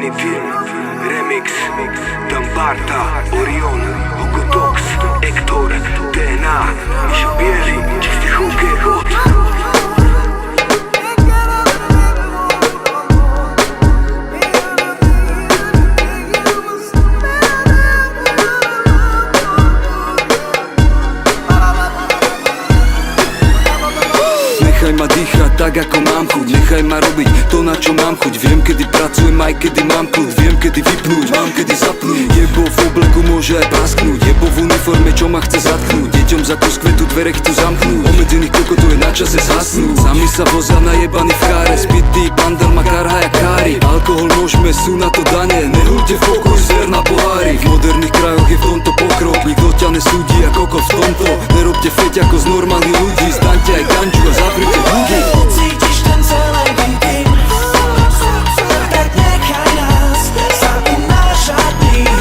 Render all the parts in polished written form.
Infinity Remix Dambarta, Orion, Hugo Tox, Ektor, DNA, Misio Bieli, czysty Hugo Hot. Nechaj ma dýchať tak ako mám chuť, nechaj ma robiť to na čo mám chuť. Viem kedy pracujem aj kedy mám kľud, viem kedy vypnúť, mám kedy zapnúť. Jebo v obleku môže aj prasknúť, jebo v uniforme čo ma chce zatknúť. Deťom za to skvetu dvere chcú zamknúť, obmedzených kokotov je na čase zhasnúť. Sami sa vozia najebaný v cháre, spitý bandel ma karha jak kári. Alkohol môžeme, sú na to dane, nehuľte v pokoji zver na pohári. V moderných krajoch je v tomto pokrok, nikto ťa nesúdi ako v tomto. Nerobte feť ako z normálnych ľudí, staňte aj ganču a zavrite huby. Cítiš ten celý výdym, tak nechaj nás sa unášať ním.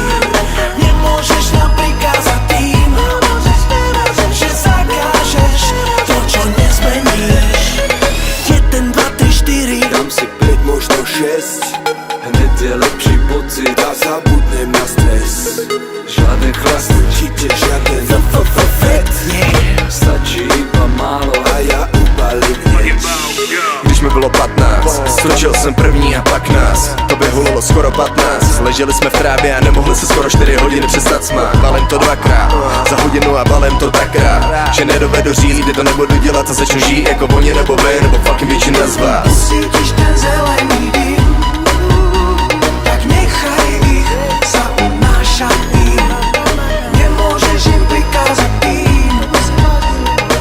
Nemôžeš nám prikázať tým, že zakážeš to, čo nezmeníš. 1, 2, 3, 4, Dám si 5, možno 6, Hned je lepší pocit a zabudnem na stres. Žiaden chlast, Určite žiaden fet, stačí iba málo. a ja ubalím hneď. Když mi bylo 15, stočil jsem první a pak nás to by hulilo skoro 15. Leželi jsme v trávě a nemohli se skoro 4 hodiny přestat smát. Balím to dvakrát, za hodinu a balím to takrát, že nedovedu říct, kdy to nebudu dělat a začnu žít jako oni nebo vy, nebo fucking většina z vás. cítiš ten zelený dým, tak nechaj ich sa unášať ním. Nemôžeš im prikázať tým,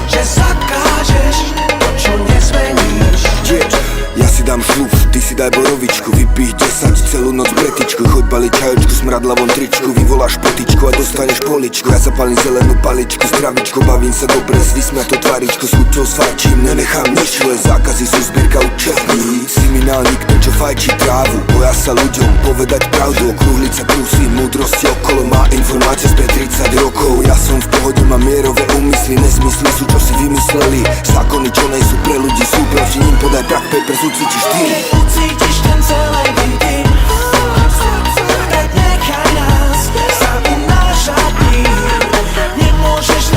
že zakážeš to, čo nezmeníš. Ja si dám šluf, ty si daj borovičku, vypij 10, celú noc bretičku. Choď baliť čajočku, smradlavom tričku, vyvoláš potičku a dostaneš poličku. Ja zapalím zelenú paličku, s travičkou, bavím sa dobre s vysmiatou tvaričkou. S chuťou svarčím, nenechám nič, len zákazy sú zbierka učebníc. Kriminálnik, ten čo fajčí trávu, boja sa ľuďom povedať pravdu. Okrúhliť sa krúsí, múdrosti okolo, má informácie spred 30 rokov. Ja som v pohode, mám mierové úmysly, nezmysly sú čo si vymysleli. Zákony čo nejsú pre ľudí, sú proti ním, podaj brak paper, cítiš ty. Cítiš ten celý výdym, tak nechaj nás sa unášať ním. Nemôžeš